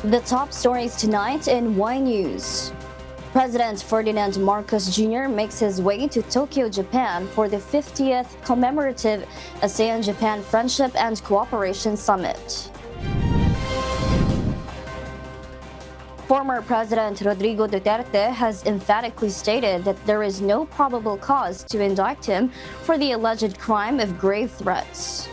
The top stories tonight in Y News. President Ferdinand Marcos Jr. makes his way to Tokyo, Japan for the 50th commemorative ASEAN-Japan Friendship and Cooperation Summit. Former President Rodrigo Duterte has emphatically stated that there is no probable cause to indict him for the alleged crime of grave threats.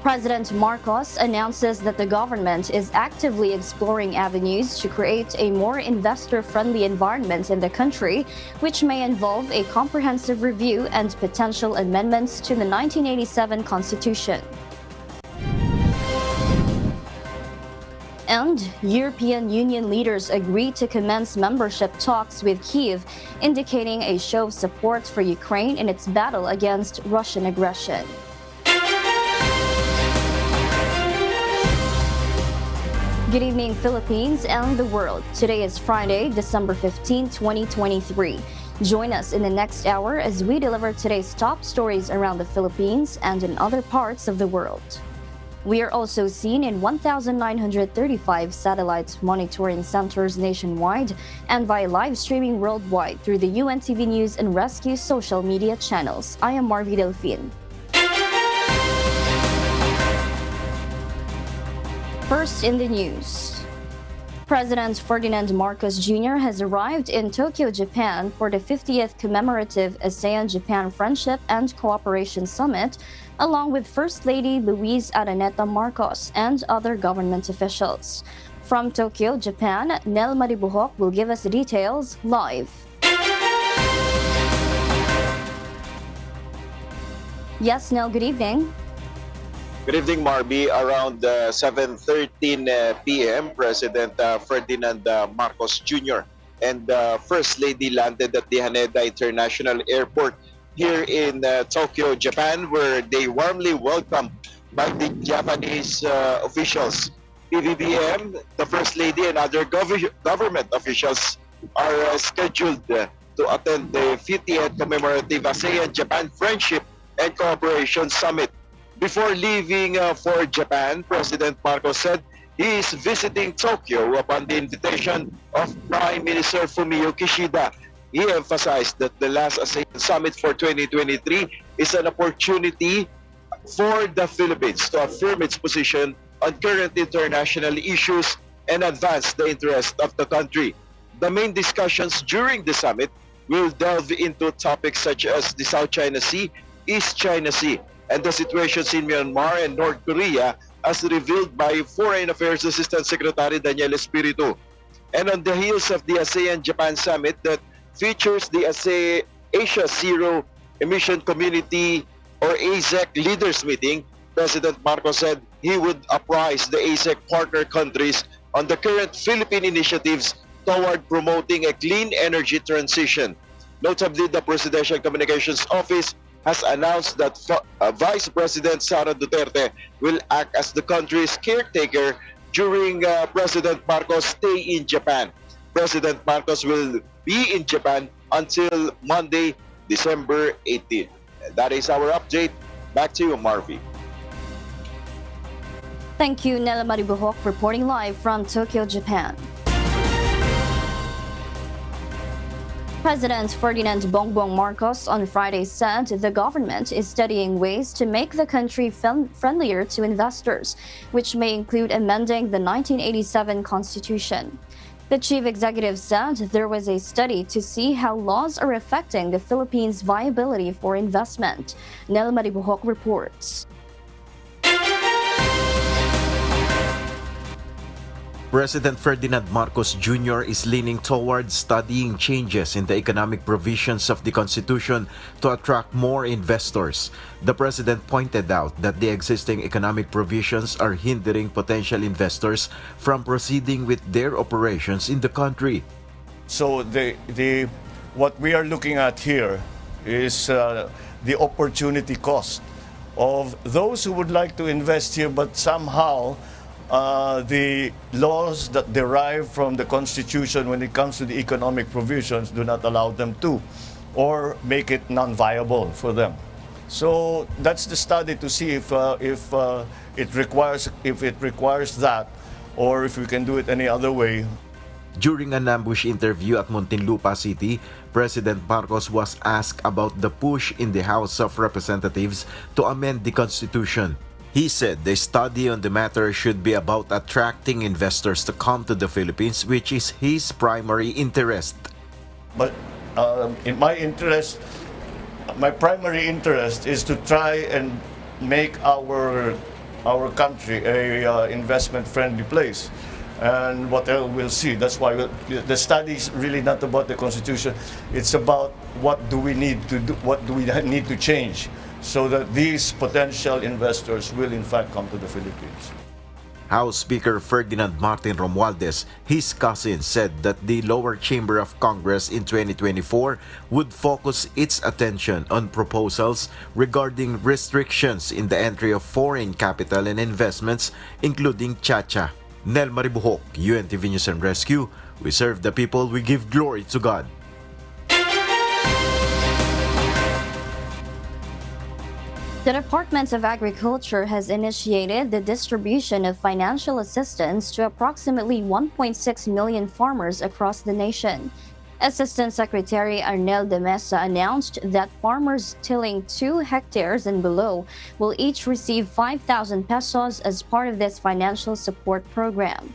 President Marcos announces that the government is actively exploring avenues to create a more investor-friendly environment in the country, which may involve a comprehensive review and potential amendments to the 1987 Constitution. And European Union leaders agreed to commence membership talks with Kyiv, indicating a show of support for Ukraine in its battle against Russian aggression. Good evening, Philippines and the world. Today is Friday, December 15, 2023. Join us in the next hour as we deliver today's top stories around the Philippines and in other parts of the world. We are also seen in 1,935 satellite monitoring centers nationwide and via live streaming worldwide through the UNTV News and Rescue social media channels. I am Marvi Delfin. First in the news. President Ferdinand Marcos Jr. has arrived in Tokyo, Japan for the 50th commemorative ASEAN-Japan Friendship and Cooperation Summit, along with First Lady Luis Araneta Marcos and other government officials. From Tokyo, Japan, Nel Maribuhok will give us the details live. Yes, Nel, good evening. Good evening, Marby. Around 7:13 p.m., President Ferdinand Marcos Jr. and First Lady landed at the Haneda International Airport here in Tokyo, Japan, where they warmly welcomed by the Japanese officials. PBBM, the First Lady, and other government officials are scheduled to attend the 50th commemorative ASEAN-Japan Friendship and Cooperation Summit. Before leaving for Japan, President Marcos said he is visiting Tokyo upon the invitation of Prime Minister Fumio Kishida. He emphasized that the last ASEAN Summit for 2023 is an opportunity for the Philippines to affirm its position on current international issues and advance the interest of the country. The main discussions during the summit will delve into topics such as the South China Sea, East China Sea, and the situations in Myanmar and North Korea as revealed by Foreign Affairs Assistant Secretary Daniel Espiritu. And on the heels of the ASEAN-Japan Summit that features the Asia Zero Emission Community or AZEC Leaders Meeting, President Marcos said he would apprise the AZEC partner countries on the current Philippine initiatives toward promoting a clean energy transition. Notably, the Presidential Communications Office has announced that Vice President Sara Duterte will act as the country's caretaker during President Marcos' stay in Japan. President Marcos will be in Japan until Monday, December 18. And that is our update. Back to you, Marvi. Thank you, Nela Maribuhok, reporting live from Tokyo, Japan. President Ferdinand Bongbong Marcos on Friday said the government is studying ways to make the country friendlier to investors, which may include amending the 1987 Constitution. The chief executive said there was a study to see how laws are affecting the Philippines' viability for investment. Nel Maribuhok reports. President Ferdinand Marcos Jr. is leaning towards studying changes in the economic provisions of the Constitution to attract more investors. The President pointed out that the existing economic provisions are hindering potential investors from proceeding with their operations in the country. So what we are looking at here is the opportunity cost of those who would like to invest here, but somehow the laws that derive from the Constitution when it comes to the economic provisions do not allow them to, or make it non-viable for them. So that's the study to see if it requires that, or if we can do it any other way. During an ambush interview at Muntinlupa City, President Marcos was asked about the push in the House of Representatives to amend the Constitution. He said the study on the matter should be about attracting investors to come to the Philippines, which is his primary interest. But in my interest, my primary interest is to try and make our country a investment-friendly place. And what else we'll see. That's why the study is really not about the Constitution. It's about what do we need to do, what do we need to change, so that these potential investors will in fact come to the Philippines. House Speaker Ferdinand Martin Romualdez, his cousin, said that the lower chamber of Congress in 2024 would focus its attention on proposals regarding restrictions in the entry of foreign capital and investments, including Chacha. Nel Maribuhok, UNTV News and Rescue. We serve the people, we give glory to God. The Department of Agriculture has initiated the distribution of financial assistance to approximately 1.6 million farmers across the nation. Assistant Secretary Arnel de Mesa announced that farmers tilling 2 hectares and below will each receive 5,000 pesos as part of this financial support program.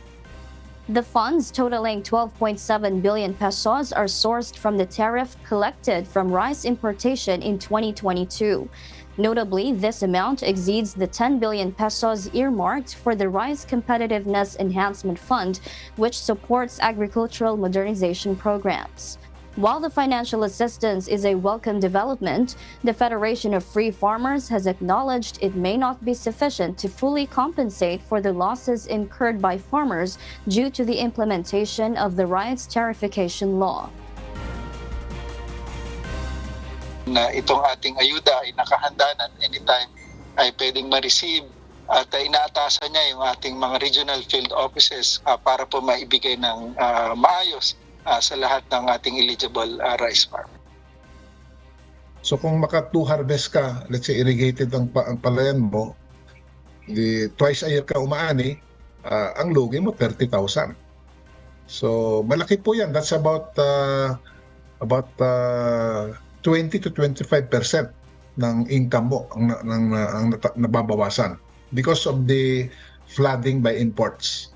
The funds, totaling 12.7 billion pesos, are sourced from the tariff collected from rice importation in 2022. Notably, this amount exceeds the 10 billion pesos earmarked for the Rice Competitiveness Enhancement Fund, which supports agricultural modernization programs. While the financial assistance is a welcome development, the Federation of Free Farmers has acknowledged it may not be sufficient to fully compensate for the losses incurred by farmers due to the implementation of the rice tariffication law. Na itong ating ayuda ay nakahanda na anytime ay pwedeng ma-receive at inaatasan niya yung ating mga regional field offices para po maibigay ng maayos sa lahat ng ating eligible rice farm. So kung maka 2 harvest ka, let's say irrigated ang palayan mo, twice a year ka umaani, ang lugi mo 30,000. So malaki po yan. That's about 20 to 25% ng income mo ang nababawasan because of the flooding by imports.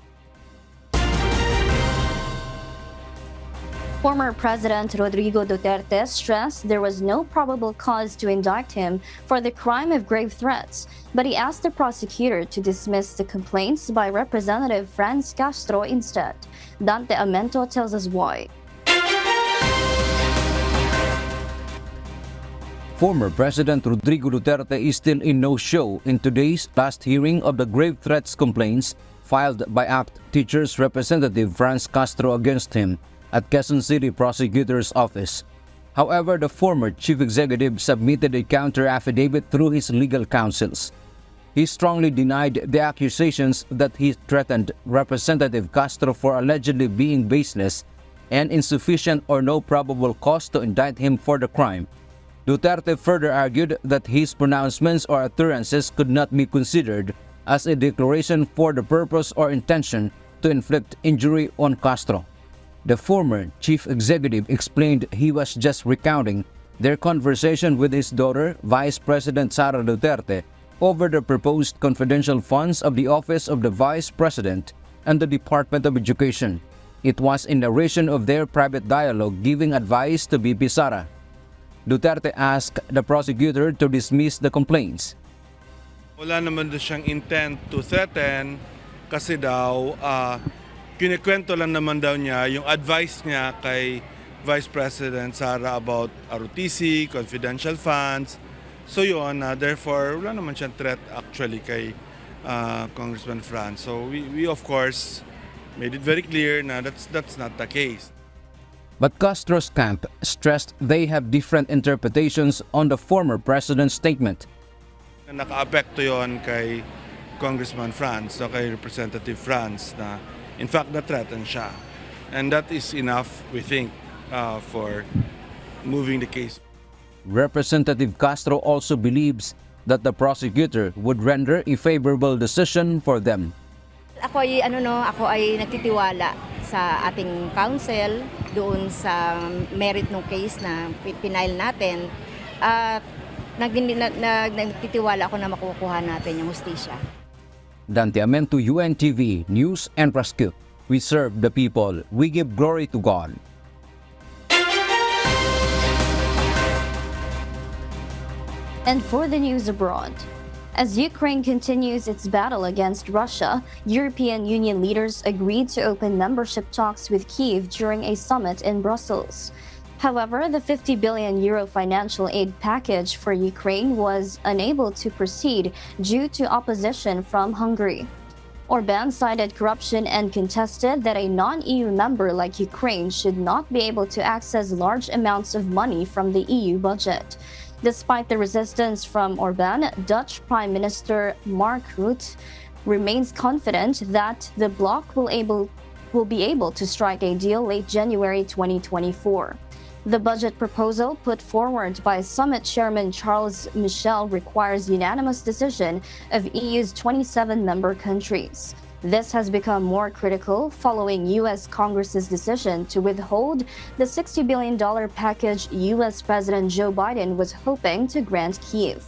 Former President Rodrigo Duterte stressed there was no probable cause to indict him for the crime of grave threats, but he asked the prosecutor to dismiss the complaints by Representative Franz Castro instead. Dante Amento tells us why. Former President Rodrigo Duterte is still in no-show in today's last hearing of the grave threats complaints filed by ACT Teachers Representative Franz Castro against him at Quezon City Prosecutor's Office. However, the former chief executive submitted a counter-affidavit through his legal counsels. He strongly denied the accusations that he threatened Representative Castro for allegedly being baseless and insufficient or no probable cause to indict him for the crime. Duterte further argued that his pronouncements or utterances could not be considered as a declaration for the purpose or intention to inflict injury on Castro. The former chief executive explained he was just recounting their conversation with his daughter, Vice President Sara Duterte, over the proposed confidential funds of the Office of the Vice President and the Department of Education. It was a narration of their private dialogue giving advice to VP Sara. Duterte asked the prosecutor to dismiss the complaints. Wala naman doon siyang intent to threaten kasi daw kinikwento lang naman daw niya yung advice niya kay Vice President Sara about ROTC, confidential funds. So yun, therefore wala naman siyang threat actually kay Congressman Franz. So we of course made it very clear na that's not the case. But Castro's camp stressed they have different interpretations on the former president's statement. Naka-apekto yon kay Congressman Franz, o kay Representative Franz, na in fact na-threaten siya. And that is enough, we think, for moving the case. Representative Castro also believes that the prosecutor would render a favorable decision for them. Ako ay nagtitiwala sa ating counsel doon sa merit ng case na pinail natin at nagtitiwala ako na makukuha natin yung hustisya. Dante Amento, UNTV News and Rescue. We serve the people. We give glory to God. And for the news abroad, as Ukraine continues its battle against Russia, European Union leaders agreed to open membership talks with Kyiv during a summit in Brussels. However, the €50 billion financial aid package for Ukraine was unable to proceed due to opposition from Hungary. Orbán cited corruption and contested that a non-EU member like Ukraine should not be able to access large amounts of money from the EU budget. Despite the resistance from Orbán, Dutch Prime Minister Mark Rutte remains confident that the bloc will be able to strike a deal late January 2024. The budget proposal put forward by Summit Chairman Charles Michel requires unanimous decision of EU's 27 member countries. This has become more critical following U.S. Congress's decision to withhold the $60 billion package U.S. President Joe Biden was hoping to grant Kyiv.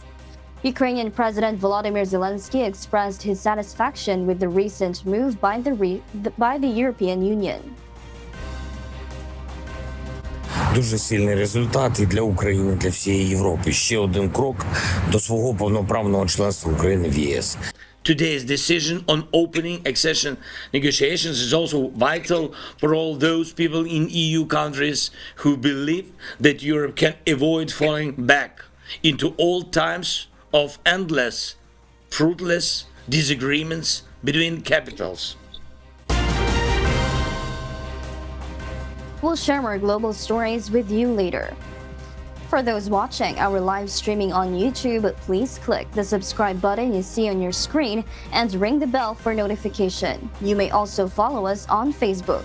Ukrainian President Volodymyr Zelensky expressed his satisfaction with the recent move by the European Union. Дуже сильний результат і для України, для всієї Європи. Ще один крок до свого повноправного членства України в ЄС. Today's decision on opening accession negotiations is also vital for all those people in EU countries who believe that Europe can avoid falling back into old times of endless, fruitless disagreements between capitals. We'll share more global stories with you later. For those watching our live streaming on YouTube, please click the subscribe button you see on your screen and ring the bell for notification. You may also follow us on Facebook.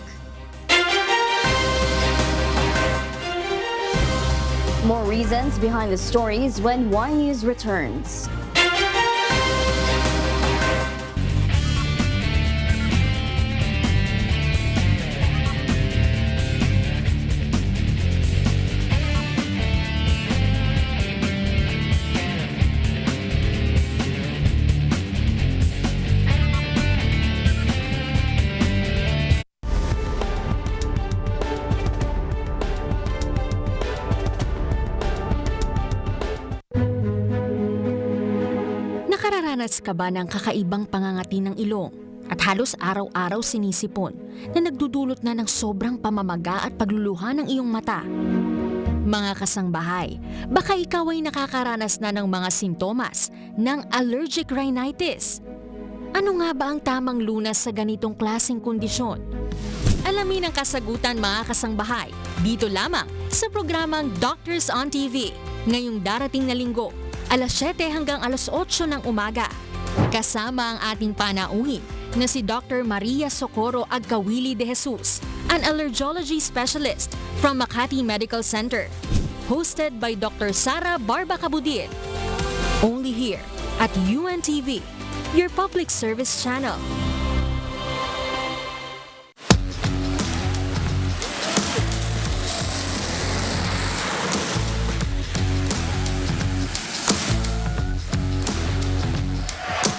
More reasons behind the stories when Y News returns. Nakaranas ka ba ng kakaibang pangangati ng ilong at halos araw-araw sinisipon na nagdudulot na ng sobrang pamamaga at pagluluha ng iyong mata? Mga kasangbahay, baka ikaw ay nakakaranas na ng mga simptomas ng allergic rhinitis. Ano nga ba ang tamang lunas sa ganitong klaseng kondisyon? Alamin ang kasagutan mga kasangbahay dito lamang sa programang Doctors on TV ngayong darating na linggo, alas 7 hanggang alas 8 ng umaga. Kasama ang ating panauhin na si Dr. Maria Socorro Agkawili de Jesus, an allergology specialist from Makati Medical Center. Hosted by Dr. Sara Barba Cabudil. Only here at UNTV, your public service channel.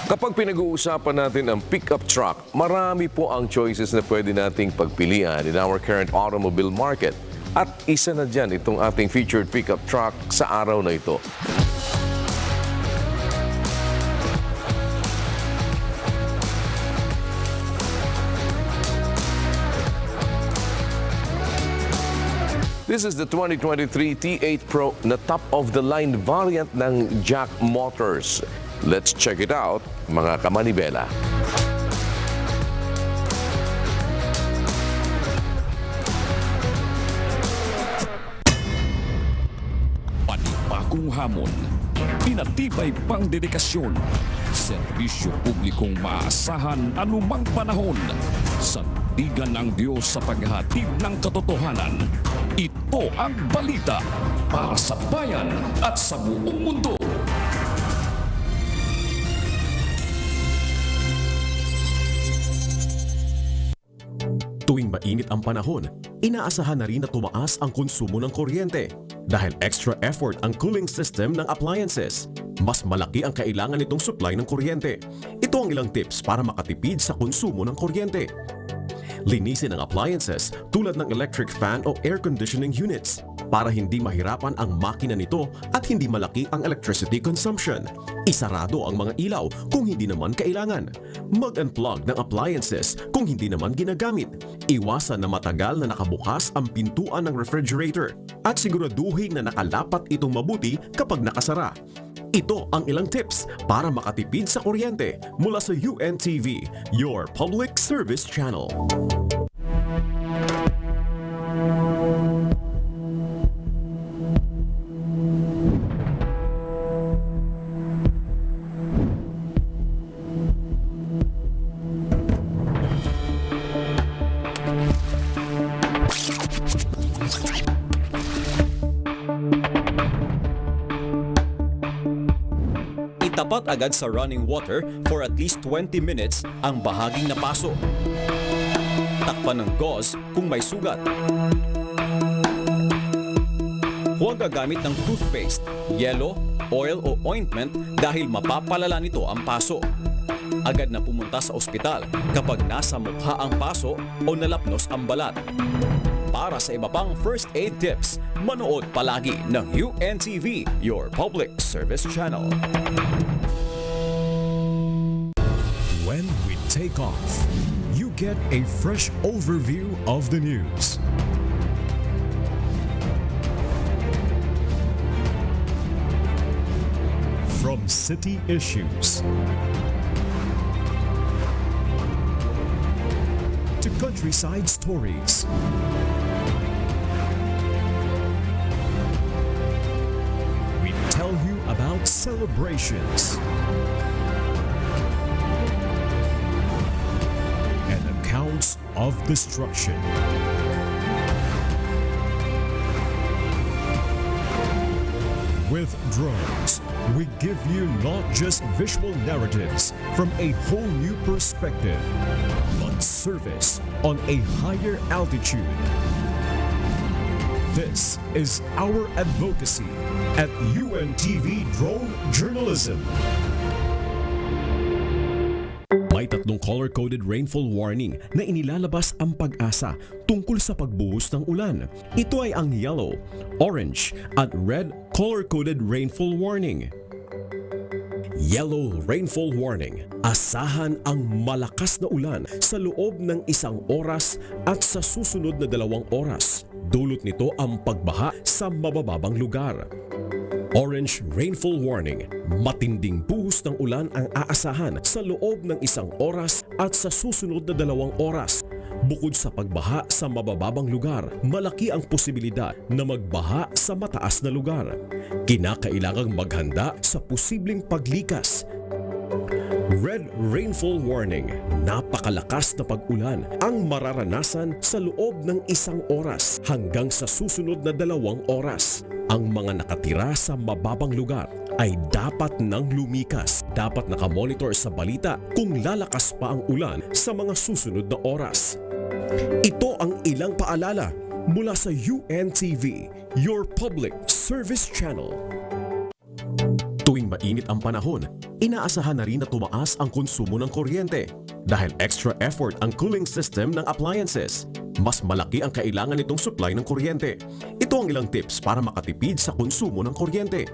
Kapag pinag-uusapan natin ang pickup truck, marami po ang choices na pwede nating pagpilian in our current automobile market. At isa na dyan itong ating featured pickup truck sa araw na ito. This is the 2023 T8 Pro na top-of-the-line variant ng Jack Motors. Let's check it out, mga kamanibela. Panibagong hamon, pinatibay pang dedikasyon, serbisyo publikong maasahan anumang panahon, sandigan ng Diyos sa paghahatid ng katotohanan. Ito ang balita. para sa bayan at sa buong mundo. Tuwing mainit ang panahon, inaasahan na rin na tumaas ang konsumo ng kuryente dahil extra effort ang cooling system ng appliances. Mas malaki ang kailangan nitong supply ng kuryente. Ito ang ilang tips para makatipid sa konsumo ng kuryente. Linisin ang appliances tulad ng electric fan o air conditioning units para hindi mahirapan ang makina nito at hindi malaki ang electricity consumption. Isarado ang mga ilaw kung hindi naman kailangan. Mag-unplug ng appliances kung hindi naman ginagamit. Iwasan na matagal na nakabukas ang pintuan ng refrigerator at siguraduhin na nakalapat itong mabuti kapag nakasara. Ito ang ilang tips para makatipid sa kuryente mula sa UNTV, your public service channel. Itapat agad sa running water for at least 20 minutes ang bahaging napaso. Takpan ng gauze kung may sugat. Huwag gagamit ng toothpaste, yelo, oil o ointment dahil mapapalala nito ang paso. Agad na pumunta sa ospital kapag nasa mukha ang paso o nalapnos ang balat. Para sa iba pang first aid tips, manood palagi ng UNTV, your public service channel. When we take off, you get a fresh overview of the news. From city issues to countryside stories, we tell you about celebrations and accounts of destruction. With drones, we give you not just visual narratives from a whole new perspective, but service on a higher altitude. This is our advocacy at UNTV Drone Journalism. May 3 color-coded rainfall warning na inilalabas ang Pag-asa tungkol sa pagbuhos ng ulan. Ito ay ang yellow, orange at red color-coded rainfall warning. Yellow rainfall warning. Asahan ang malakas na ulan sa loob ng 1 oras at sa susunod na 2 oras. Dulot nito ang pagbaha sa mabababang lugar. Orange rainfall warning. Matinding buhos ng ulan ang aasahan sa loob ng 1 oras at sa susunod na 2 oras. Bukod sa pagbaha sa mabababang lugar, malaki ang posibilidad na magbaha sa mataas na lugar. Kinakailangang maghanda sa posibleng paglikas. Red rainfall warning. Napakalakas na pag-ulan ang mararanasan sa loob ng 1 oras hanggang sa susunod na 2 oras. Ang mga nakatira sa mababang lugar ay dapat nang lumikas. Dapat nakamonitor sa balita kung lalakas pa ang ulan sa mga susunod na oras. Ito ang ilang paalala mula sa UNTV, your public service channel. Tuwing mainit ang panahon, inaasahan na rin na tumaas ang konsumo ng kuryente dahil extra effort ang cooling system ng appliances. Mas malaki ang kailangan nitong supply ng kuryente. Ito ang ilang tips para makatipid sa konsumo ng kuryente.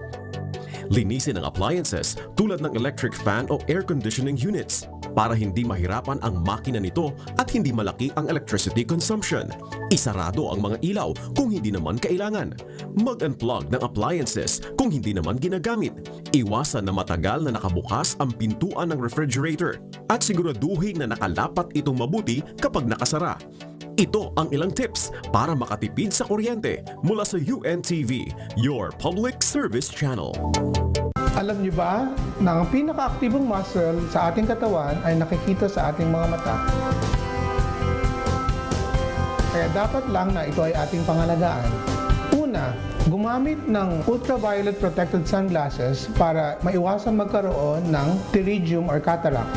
Linisin ang appliances tulad ng electric fan o air conditioning units para hindi mahirapan ang makina nito at hindi malaki ang electricity consumption. Isarado ang mga ilaw kung hindi naman kailangan. Mag-unplug ng appliances kung hindi naman ginagamit. Iwasan na matagal na nakabukas ang pintuan ng refrigerator at siguraduhin na nakalapat itong mabuti kapag nakasara. Ito ang ilang tips para makatipid sa kuryente mula sa UNTV, your public service channel. Alam niyo ba na ang pinaka-aktibong muscle sa ating katawan ay nakikita sa ating mga mata? Kaya dapat lang na ito ay ating pangalagaan. Una, Gumamit ng ultraviolet protected sunglasses para maiwasan magkaroon ng pterygium or cataract.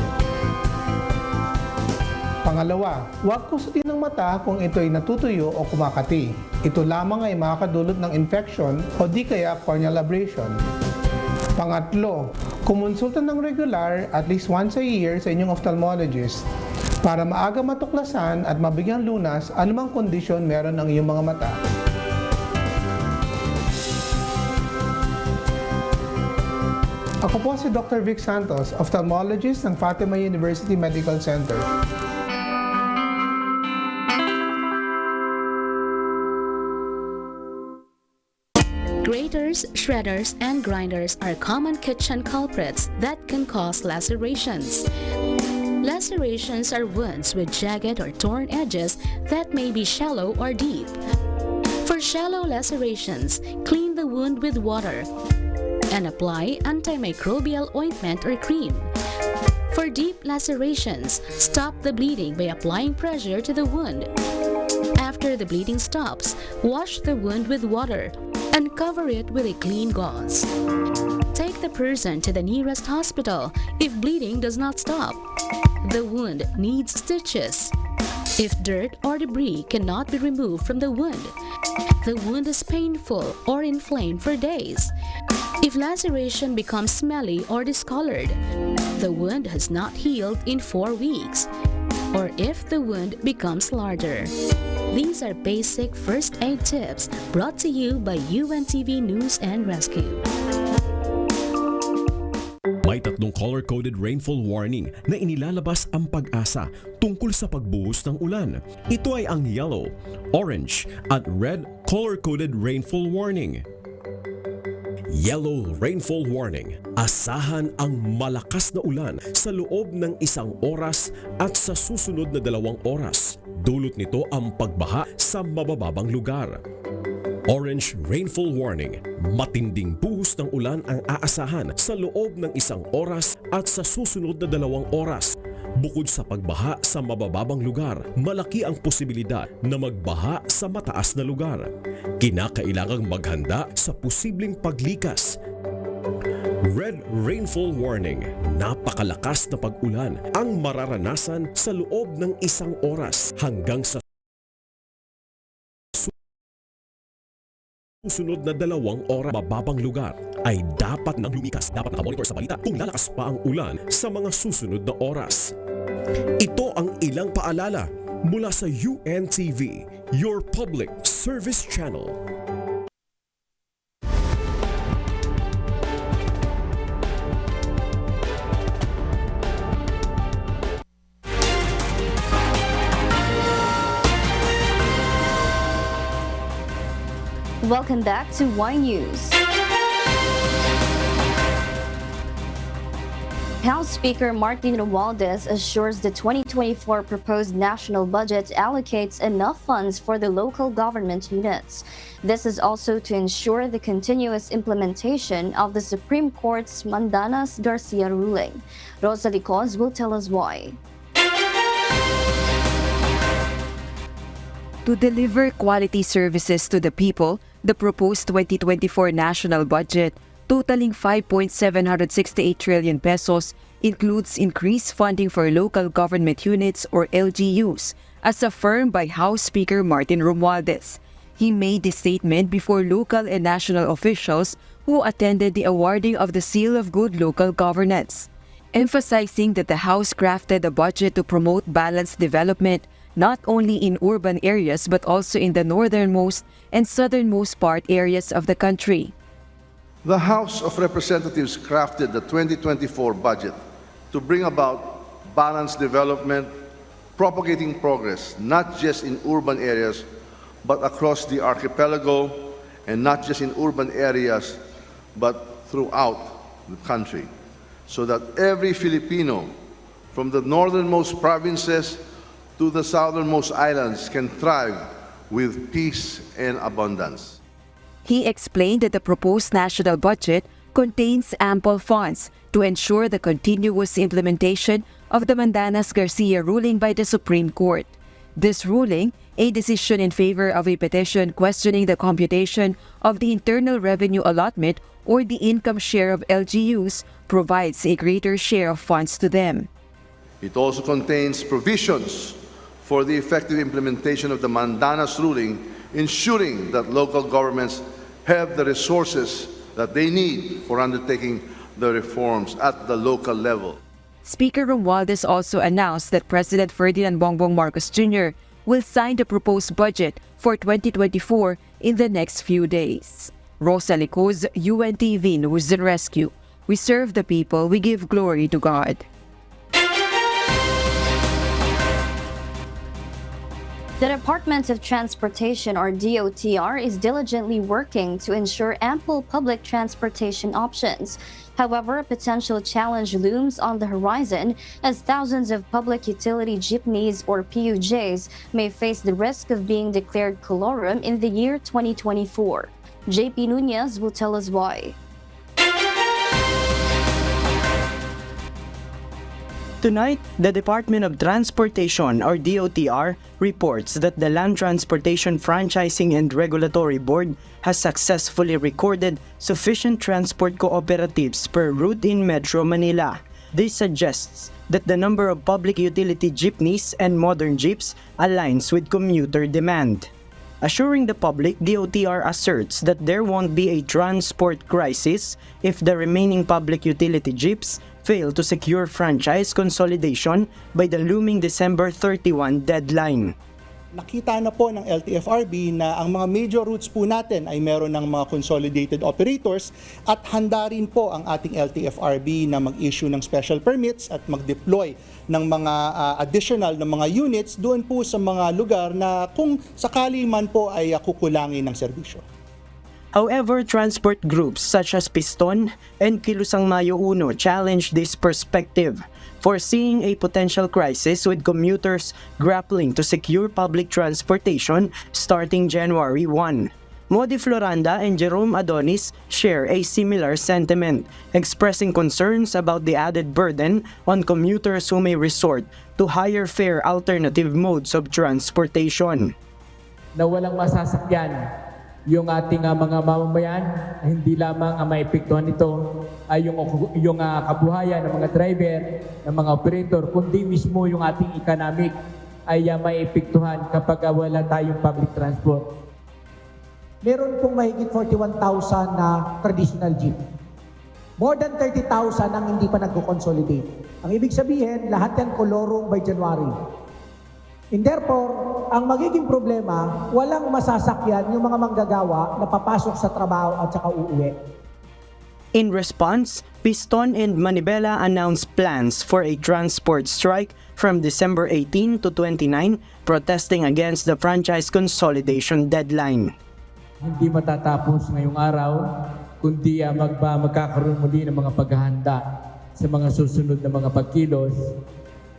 Pangalawa, huwag kusutin ng mata kung ito'y natutuyo o kumakati. Ito lamang ay makakadulot ng infection o di kaya corneal abrasion. Pangatlo, kumonsulta ng regular at least once a year sa inyong ophthalmologist para maaga matuklasan at mabigyan lunas anumang kondisyon meron ng iyong mga mata. Ako po si Dr. Vic Santos, ophthalmologist ng Fatima University Medical Center. Graters, shredders, and grinders are common kitchen culprits that can cause lacerations. Lacerations are wounds with jagged or torn edges that may be shallow or deep. For shallow lacerations, clean the wound with water and apply antimicrobial ointment or cream. For deep lacerations, stop the bleeding by applying pressure to the wound. After the bleeding stops, wash the wound with water and cover it with a clean gauze. Take the person to the nearest hospital if bleeding does not stop. The wound needs stitches. If dirt or debris cannot be removed from the wound is painful or inflamed for days. If laceration becomes smelly or discolored, the wound has not healed in 4 weeks, or if the wound becomes larger. These are basic first aid tips brought to you by UNTV News and Rescue. May 3 color-coded rainfall warning na inilalabas ang pag-asa tungkol sa pagbuhos ng ulan. Ito ay ang yellow, orange at red color-coded rainfall warning. Yellow rainfall warning. Asahan ang malakas na ulan sa loob ng 1 oras at sa susunod na 2 oras. Dulot nito ang pagbaha sa mabababang lugar. Orange rainfall warning. Matinding buhos ng ulan ang aasahan sa loob ng 1 oras at sa susunod na 2 oras. Bukod sa pagbaha sa mabababang lugar, malaki ang posibilidad na magbaha sa mataas na lugar. Kinakailangang maghanda sa posibleng paglikas. Red rainfall warning. Napakalakas na pag-ulan ang mararanasan sa loob ng 1 oras hanggang sa susunod na 2 oras. Mababang lugar ay dapat nang lumikas. Dapat nakamonitor sa balita kung lalakas pa ang ulan sa mga susunod na oras. Ito ang ilang paalala mula sa UNTV, your public service channel. Welcome back to Y News. House Speaker Martin Romualdez assures the 2024 proposed national budget allocates enough funds for the local government units. This is also to ensure the continuous implementation of the Supreme Court's Mandanas-Garcia ruling. Rosalie Cos will tell us why. To deliver quality services to the people, the proposed 2024 national budget, totaling 5.768 trillion pesos, includes increased funding for local government units or LGUs, as affirmed by House Speaker Martin Romualdez. He made this statement before local and national officials who attended the awarding of the Seal of Good Local Governance, emphasizing that the House crafted a budget to promote balanced development not only in urban areas but also in the northernmost and southernmost part areas of the country. The House of Representatives crafted the 2024 budget to bring about balanced development, propagating progress not just in urban areas but across the archipelago, and not just in urban areas but throughout the country, so that every Filipino from the northernmost provinces to the southernmost islands can thrive with peace and abundance. He explained that the proposed national budget contains ample funds to ensure the continuous implementation of the Mandanas-Garcia ruling by the Supreme Court. This ruling A decision in favor of a petition questioning the computation of the Internal Revenue Allotment or the income share of LGUs provides a greater share of funds to them. It also contains provisions for the effective implementation of the Mandanas ruling, ensuring that local governments have the resources that they need for undertaking the reforms at the local level. Speaker Romualdez also announced that President Ferdinand Bongbong Marcos Jr. will sign the proposed budget for 2024 in the next few days. Rosa Licos, UNTV News and Rescue. We serve the people, we give glory to God. The Department of Transportation, or DOTR, is diligently working to ensure ample public transportation options. However, a potential challenge looms on the horizon as thousands of public utility jeepneys, or PUJs, may face the risk of being declared colorum in the year 2024. JP Nunez will tell us why. Tonight, the Department of Transportation, or DOTR, reports that the Land Transportation Franchising and Regulatory Board has successfully recorded sufficient transport cooperatives per route in Metro Manila. This suggests that the number of public utility jeepneys and modern jeeps aligns with commuter demand. Assuring the public, DOTR asserts that there won't be a transport crisis if the remaining public utility jeeps fail to secure franchise consolidation by the looming December 31 deadline. Nakita na po ng LTFRB na ang mga major routes po natin ay meron ng mga consolidated operators at handa rin po ang ating LTFRB na mag-issue ng special permits at mag-deploy ng mga additional na mga units doon po sa mga lugar na kung sakali man po ay kukulangin ng serbisyo. However, transport groups such as Piston and Kilusang Mayo Uno challenge this perspective, foreseeing a potential crisis with commuters grappling to secure public transportation starting January 1. Modi Floranda and Jerome Adonis share a similar sentiment, expressing concerns about the added burden on commuters who may resort to higher fare alternative modes of transportation. Na walang masasakyan yung ating mga mamamayan, hindi lamang ang maepektuhan nito ay yung kabuhayan ng mga driver, ng mga operator, kundi mismo yung ating economic ay maepektuhan kapag wala tayong public transport. Meron pong mahigit 41,000 na traditional jeep. More than 30,000 ang hindi pa nagko-consolidate. Ang ibig sabihin, lahat yan kolorong by January. And therefore, ang magiging problema, walang masasakyan yung mga manggagawa na papasok sa trabaho at saka uuwi. In response, Piston and Manibela announced plans for a transport strike from December 18 to 29, protesting against the franchise consolidation deadline. Hindi matatapos ngayong araw, kundi magkakaroon muli ng mga paghahanda sa mga susunod na mga pagkilos.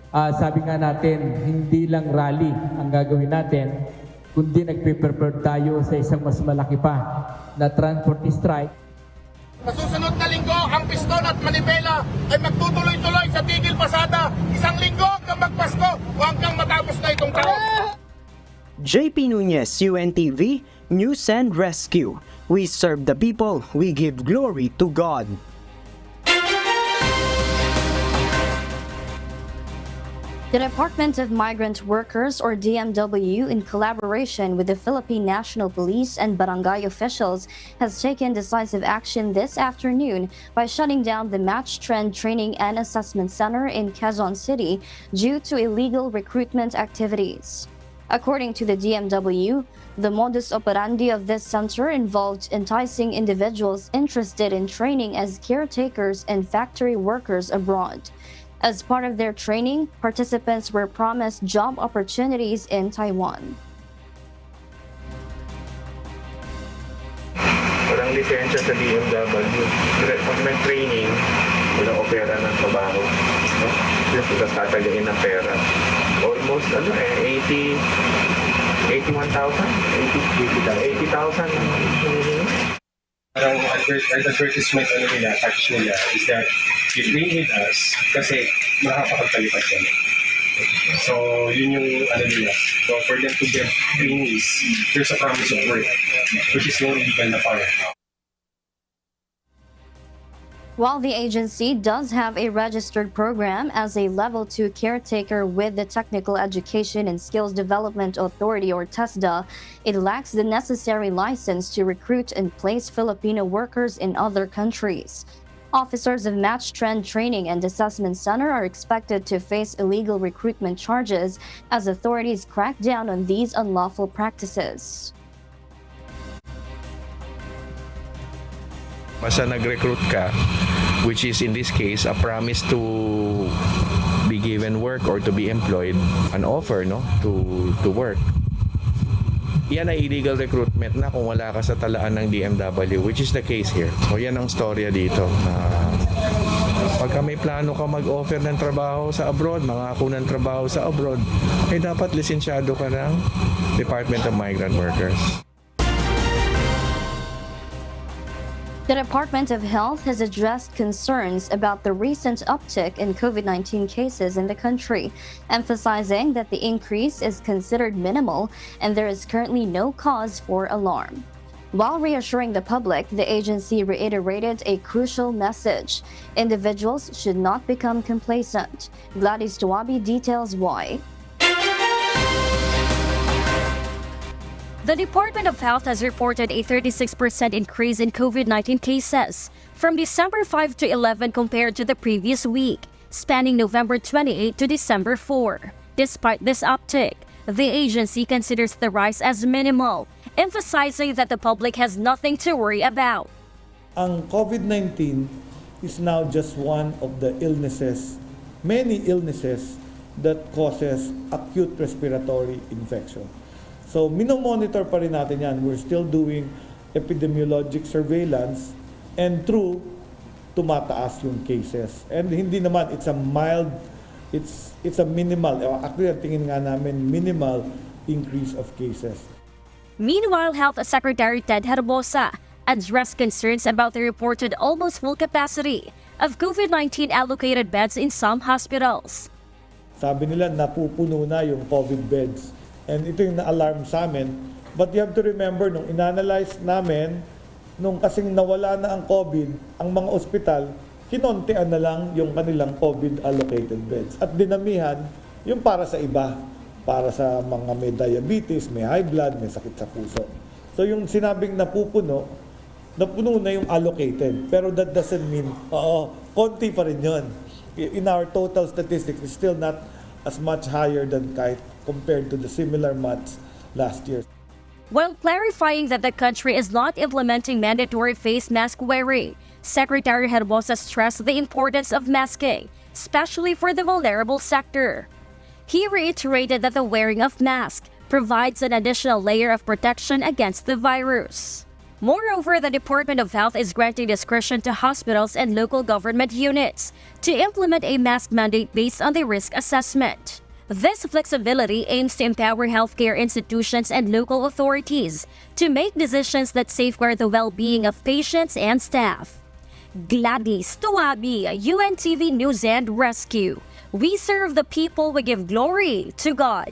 Sabi nga natin, hindi lang rally ang gagawin natin, kundi nagpe-prepare tayo sa isang mas malaki pa na transport strike. Sa susunod na linggo, ang Piston at Manibela ay magtutuloy-tuloy sa tigil pasada. Isang linggo hanggang magpasko o hanggang matapos na itong taon. JP Nunez, UNTV, News and Rescue. We serve the people, we give glory to God. The Department of Migrant Workers, or DMW, in collaboration with the Philippine National Police and barangay officials, has taken decisive action this afternoon by shutting down the Match Trend Training and Assessment Center in Quezon City due to illegal recruitment activities. According to the DMW, the modus operandi of this center involved enticing individuals interested in training as caretakers and factory workers abroad. As part of their training, participants were promised job opportunities in Taiwan. Walang lisensya sa DMW. Pag nag-training, walang opera ng trabaho. No? Just tatagain ng pera. Almost 81,000? 80,000? Parang advertisement nila, touch nila, is that you train with us kasi makakapagpalipad kami. So, yun yung ano nila. So, for them to get trainees, there's a promise of work, which is no illegal na para. While the agency does have a registered program as a Level 2 caretaker with the Technical Education and Skills Development Authority or TESDA, it lacks the necessary license to recruit and place Filipino workers in other countries. Officers of Match Trend Training and Assessment Center are expected to face illegal recruitment charges as authorities crack down on these unlawful practices. Basta nag-recruit ka, which is in this case a promise to be given work or to be employed, an offer no to work. Yan ay illegal recruitment na kung wala ka sa talaan ng DMW, which is the case here. So yan ang storya dito. Pagka may plano ka mag-offer ng trabaho sa abroad, mangako ng trabaho sa abroad, ay dapat lisensyado ka ng Department of Migrant Workers. The Department of Health has addressed concerns about the recent uptick in COVID-19 cases in the country, emphasizing that the increase is considered minimal and there is currently no cause for alarm. While reassuring the public, the agency reiterated a crucial message: individuals should not become complacent. Gladys Tuabi details why. The Department of Health has reported a 36% increase in COVID-19 cases from December 5 to 11 compared to the previous week, spanning November 28 to December 4. Despite this uptick, the agency considers the rise as minimal, emphasizing that the public has nothing to worry about. Ang COVID-19 is now just one of the illnesses, many illnesses that causes acute respiratory infection. So, minomonitor pa rin natin yan. We're still doing epidemiologic surveillance and through tumataas yung cases. And hindi naman, it's a mild, it's a minimal, actually ang tingin nga namin, minimal increase of cases. Meanwhile, Health Secretary Ted Herbosa addressed concerns about the reported almost full capacity of COVID-19 allocated beds in some hospitals. Sabi nila, napupuno na yung COVID beds. And ito yung na-alarm sa amin. But you have to remember, nung inanalyze namin, nung kasing nawala na ang COVID, ang mga ospital, kinontean na lang yung kanilang COVID-allocated beds. At dinamihan yung para sa iba. Para sa mga may diabetes, may high blood, may sakit sa puso. So yung sinabing napupuno na yung allocated. Pero that doesn't mean, konti pa rin yun. In our total statistics, it's still not as much higher than kahit compared to the similar months last year. While clarifying that the country is not implementing mandatory face mask wearing, Secretary Herbosa stressed the importance of masking, especially for the vulnerable sector. He reiterated that the wearing of masks provides an additional layer of protection against the virus. Moreover, the Department of Health is granting discretion to hospitals and local government units to implement a mask mandate based on the risk assessment. This flexibility aims to empower healthcare institutions and local authorities to make decisions that safeguard the well-being of patients and staff. Gladys Tuabi, UNTV News and Rescue. We serve the people, we give glory to God.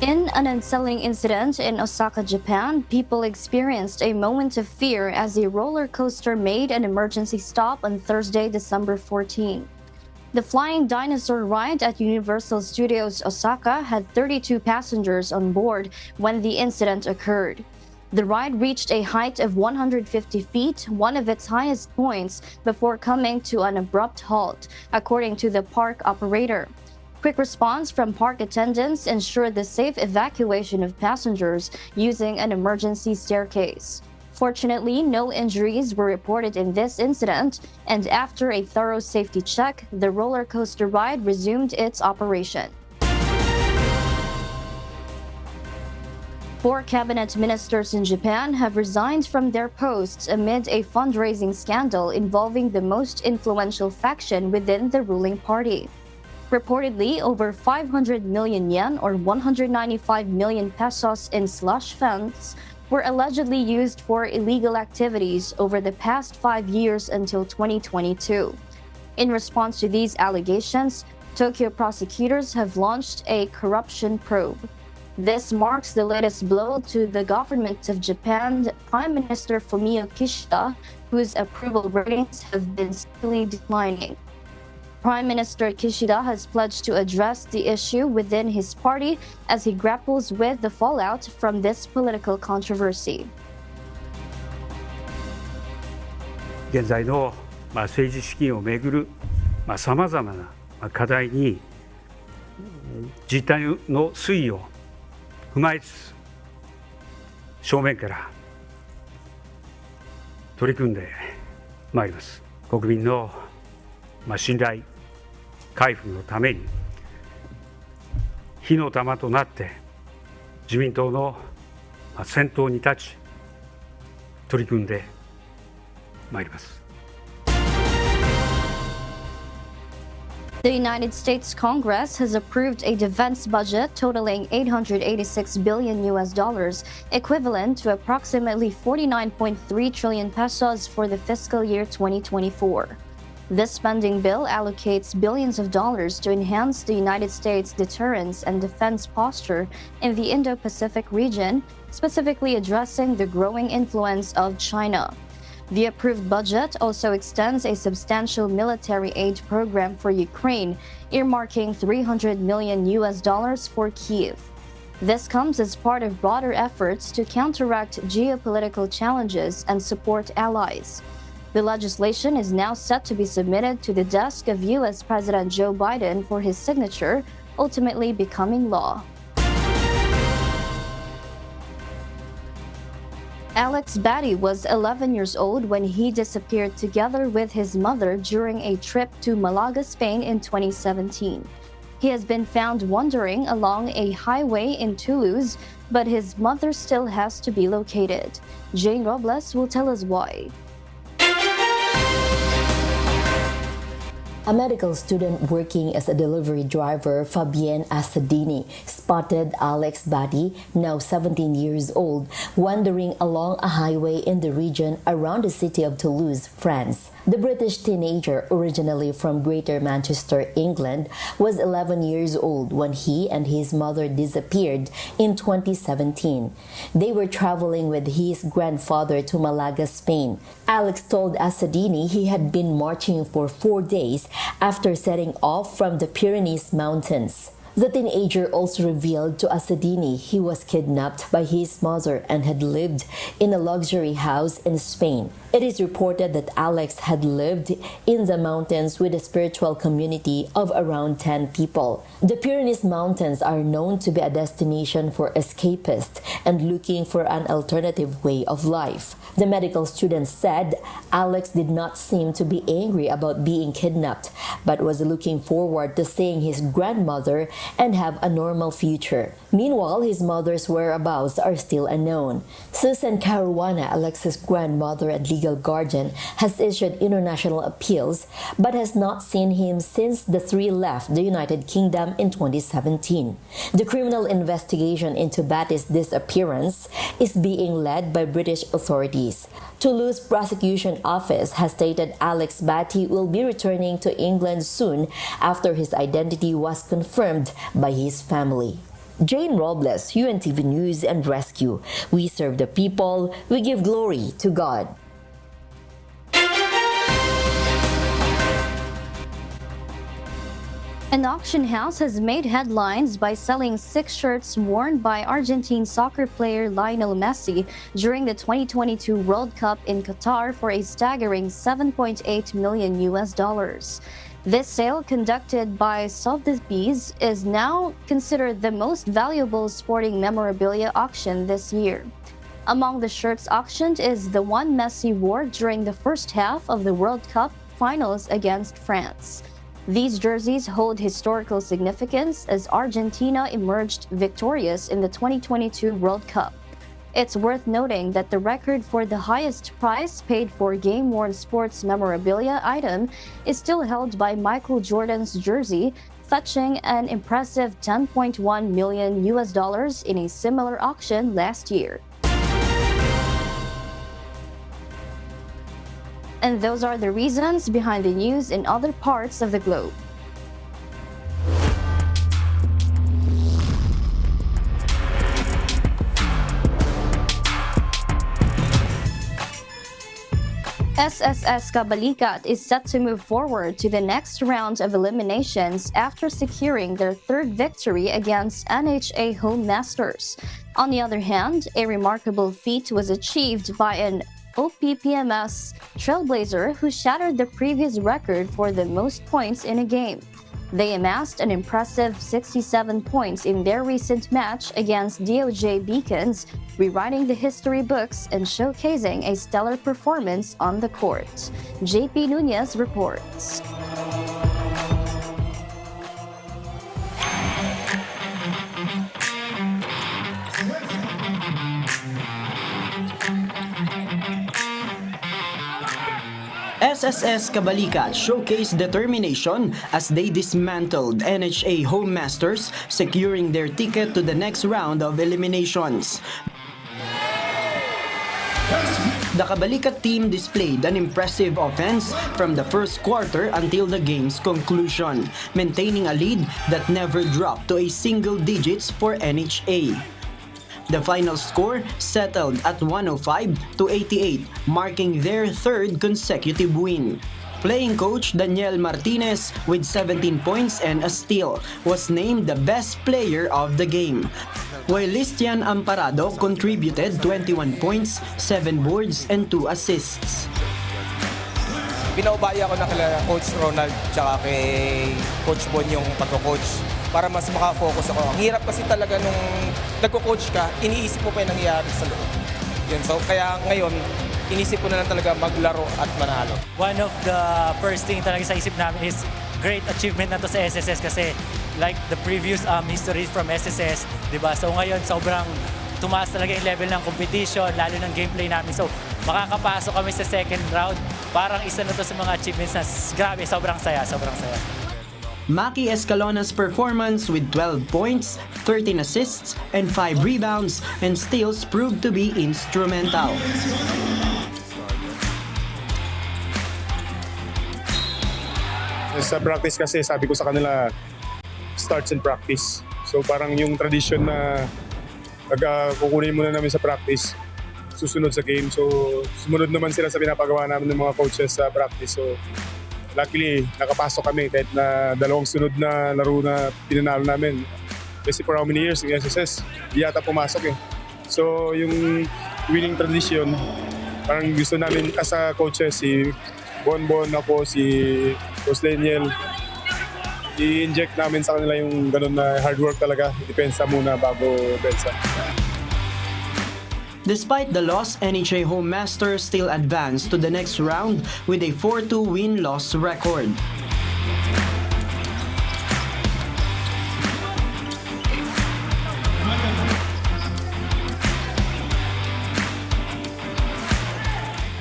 In an unsettling incident in Osaka, Japan, people experienced a moment of fear as a roller coaster made an emergency stop on Thursday, December 14. The Flying Dinosaur ride at Universal Studios Osaka had 32 passengers on board when the incident occurred. The ride reached a height of 150 feet, one of its highest points, before coming to an abrupt halt, according to the park operator. Quick response from park attendants ensured the safe evacuation of passengers using an emergency staircase. Fortunately, no injuries were reported in this incident, and after a thorough safety check, the roller coaster ride resumed its operation. 4 cabinet ministers in Japan have resigned from their posts amid a fundraising scandal involving the most influential faction within the ruling party. Reportedly, over 500 million yen or 195 million pesos in slush funds were allegedly used for illegal activities over the past 5 years until 2022. In response to these allegations, Tokyo prosecutors have launched a corruption probe. This marks the latest blow to the government of Japan, Prime Minister Fumio Kishida, whose approval ratings have been steadily declining. Prime Minister Kishida has pledged to address the issue within his party as he grapples with the fallout from this political controversy. 現在の政治資金をめぐるさまざまな課題に実態の推移を踏まえつつ正面から取り組んでまいります。国民の信頼回復のために火の玉となって自民党の先頭に立ち取り組んでまいります。The United States Congress has approved a defense budget totaling $886 billion equivalent to approximately 49.3 trillion pesos for the fiscal year 2024. This spending bill allocates billions of dollars to enhance the United States' deterrence and defense posture in the Indo-Pacific region, specifically addressing the growing influence of China. The approved budget also extends a substantial military aid program for Ukraine, earmarking $300 million for Kyiv. This comes as part of broader efforts to counteract geopolitical challenges and support allies. The legislation is now set to be submitted to the desk of U.S. President Joe Biden for his signature, ultimately becoming law. Alex Batty was 11 years old when he disappeared together with his mother during a trip to Malaga, Spain in 2017. He has been found wandering along a highway in Toulouse, but his mother still has to be located. Jane Robles will tell us why. A medical student working as a delivery driver, Fabienne Assadini, spotted Alex Batty, now 17 years old, wandering along a highway in the region around the city of Toulouse, France. The British teenager, originally from Greater Manchester, England, was 11 years old when he and his mother disappeared in 2017. They were traveling with his grandfather to Malaga, Spain. Alex told Assadini he had been marching for 4 days after setting off from the Pyrenees Mountains. The teenager also revealed to Assadini he was kidnapped by his mother and had lived in a luxury house in Spain. It is reported that Alex had lived in the mountains with a spiritual community of around 10 people. The Pyrenees Mountains are known to be a destination for escapists and looking for an alternative way of life. The medical student said Alex did not seem to be angry about being kidnapped, but was looking forward to seeing his grandmother and have a normal future. Meanwhile, his mother's whereabouts are still unknown. Susan Caruana, Alex's grandmother and legal guardian, has issued international appeals but has not seen him since the three left the United Kingdom in 2017. The criminal investigation into Batty's disappearance is being led by British authorities. Toulouse Prosecution Office has stated Alex Batty will be returning to England soon after his identity was confirmed by his family. Jane Robles, UNTV News and Rescue. We serve the people, we give glory to God. An auction house has made headlines by selling 6 shirts worn by Argentine soccer player Lionel Messi during the 2022 World Cup in Qatar for a staggering $7.8 million. This sale, conducted by Sotheby's, is now considered the most valuable sporting memorabilia auction this year. Among the shirts auctioned is the one Messi wore during the first half of the World Cup finals against France. These jerseys hold historical significance as Argentina emerged victorious in the 2022 World Cup. It's worth noting that the record for the highest price paid for game-worn sports memorabilia item is still held by Michael Jordan's jersey, fetching an impressive $10.1 million in a similar auction last year. And those are the reasons behind the news in other parts of the globe. SSS Kabalikat is set to move forward to the next round of eliminations after securing their third victory against NHA Home Masters. On the other hand, a remarkable feat was achieved by an OPPMS trailblazer who shattered the previous record for the most points in a game. They amassed an impressive 67 points in their recent match against DOJ Beacons, rewriting the history books and showcasing a stellar performance on the court. JP Nunez reports. SSS Kabalikat showcased determination as they dismantled NHA Home Masters, securing their ticket to the next round of eliminations. The Kabalikat team displayed an impressive offense from the first quarter until the game's conclusion, maintaining a lead that never dropped to a single digits for NHA. The final score settled at 105-88, marking their third consecutive win. Playing coach Daniel Martinez, with 17 points and a steal, was named the best player of the game, while Listian Amparado contributed 21 points, 7 boards, and 2 assists. Pinaubaya ko na kila Coach Ronald tsaka kay Coach Bon yung pagko-coach para mas makafocus ako. Ang hirap kasi talaga nung nagko-coach ka, iniisip mo pa yung nangyayari sa loob. Yun, so kaya ngayon, inisip ko na lang talaga maglaro at manalo. One of the first thing talaga sa isip namin is great achievement na to sa SSS kasi like the previous history from SSS, di ba? So ngayon, sobrang tumaas talaga yung level ng competition, lalo ng gameplay namin. So makakapasok kami sa second round. Parang isa na to sa mga achievements na grabe, sobrang saya, sobrang saya. Maki Escalona's performance with 12 points, 13 assists, and 5 rebounds and steals proved to be instrumental. Sa practice kasi sabi ko sa kanila, starts in practice. So parang yung tradition na kukunin muna namin sa practice, susunod sa game. So sumunod naman sila sa pinapagawa namin ng mga coaches sa practice. So luckily, nakapasok kami kahit na dalawang sunod na laro na pinanalo namin. Kasi for how many years ng SSS, di yata pumasok eh. So yung winning tradition, parang gusto namin as a coaches, si Bonbon, ako, si Coach Daniel, i-inject namin sa kanila yung ganun na hard work talaga. Depensa muna bago pensa. Despite the loss, NHA Home Masters still advanced to the next round with a 4-2 win-loss record.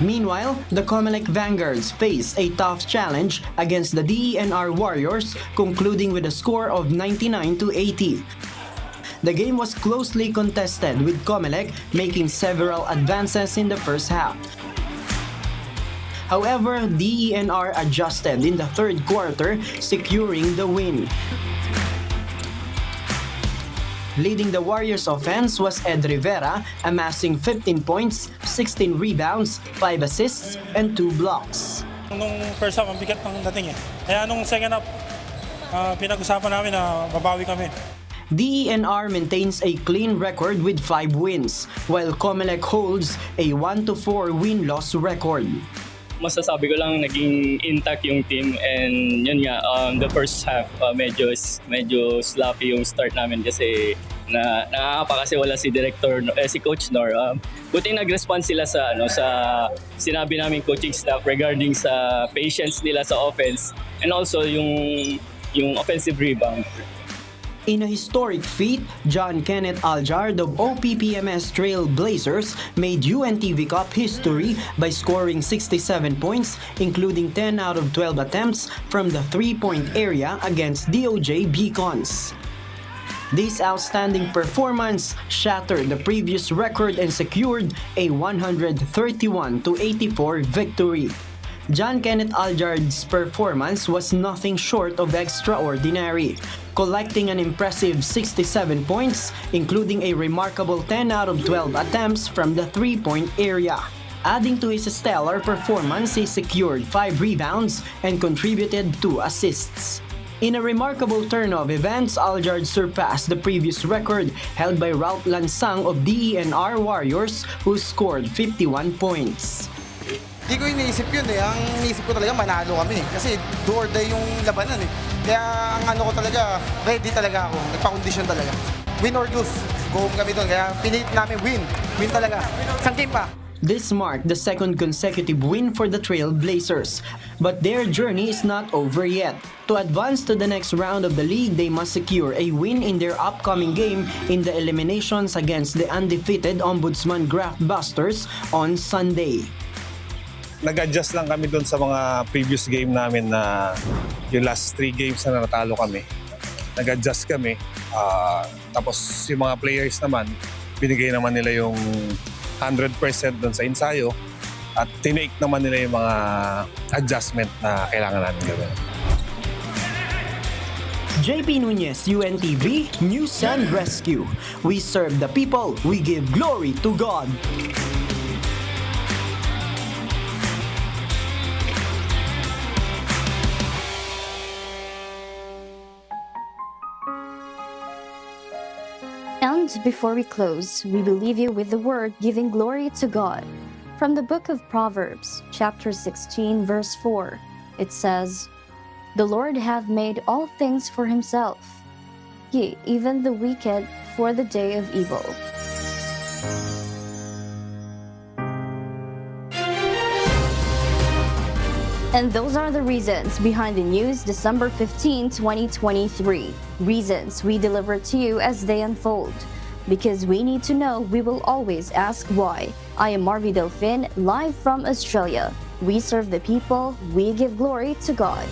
Meanwhile, the Comelec Vanguards faced a tough challenge against the DENR Warriors, concluding with a score of 99-80. The game was closely contested, with Comelec making several advances in the first half. However, DENR adjusted in the third quarter, securing the win. Leading the Warriors' offense was Ed Rivera, amassing 15 points, 16 rebounds, 5 assists, and 2 blocks. Nung first half, ang bigat ng dating eh. Kaya nung second half, pinag-usapan namin na babawi kami. DENR maintains a clean record with 5 wins, while Comelec holds a 1-4 win-loss record. Masasabi ko lang naging intact yung team, and yun nga, the first half medyo sloppy yung start namin kasi nakakapa kasi wala si director si Coach Nor. Buti nag-respond sila sa sa sinabi namin coaching staff regarding sa patience nila sa offense and also yung offensive rebound. In a historic feat, John Kenneth Aljard of OPPMS Trail Blazers made UNTV Cup history by scoring 67 points, including 10 out of 12 attempts from the three-point area against DOJ Beacons. This outstanding performance shattered the previous record and secured a 131-84 victory. John Kenneth Aljard's performance was nothing short of extraordinary, collecting an impressive 67 points, including a remarkable 10 out of 12 attempts from the three-point area. Adding to his stellar performance, he secured 5 rebounds and contributed 2 assists. In a remarkable turn of events, Aljard surpassed the previous record held by Ralph Lansang of DENR Warriors, who scored 51 points. Di ko iniisip yun eh. Ang iniisip ko talaga manalo kami. Kasi do or die yung labanan eh. Kaya ang ano ko talaga, ready talaga ako. Nagpa-condition talaga. Win or lose, go home kami doon. Kaya pinilit namin win. Win talaga. Isang game pa. This marked the second consecutive win for the Trail Blazers, but their journey is not over yet. To advance to the next round of the league, they must secure a win in their upcoming game in the eliminations against the undefeated Ombudsman Graftbusters on Sunday. Nag-adjust lang kami doon sa mga previous game namin na yung last 3 games na natalo kami. Nag-adjust kami, tapos yung mga players naman, binigay naman nila yung 100% doon sa ensayo at tinake naman nila yung mga adjustment na kailangan namin gawin. JP Nunez, UNTV, News and Rescue. We serve the people, we give glory to God. And before we close, we will leave you with the word giving glory to God. From the book of Proverbs, chapter 16, verse 4, it says, "The Lord hath made all things for himself, yea, even the wicked for the day of evil." And those are the reasons behind the news December 15, 2023. Reasons we deliver to you as they unfold. Because we need to know, we will always ask why. I am Marvi Delfin, live from Australia. We serve the people, we give glory to God.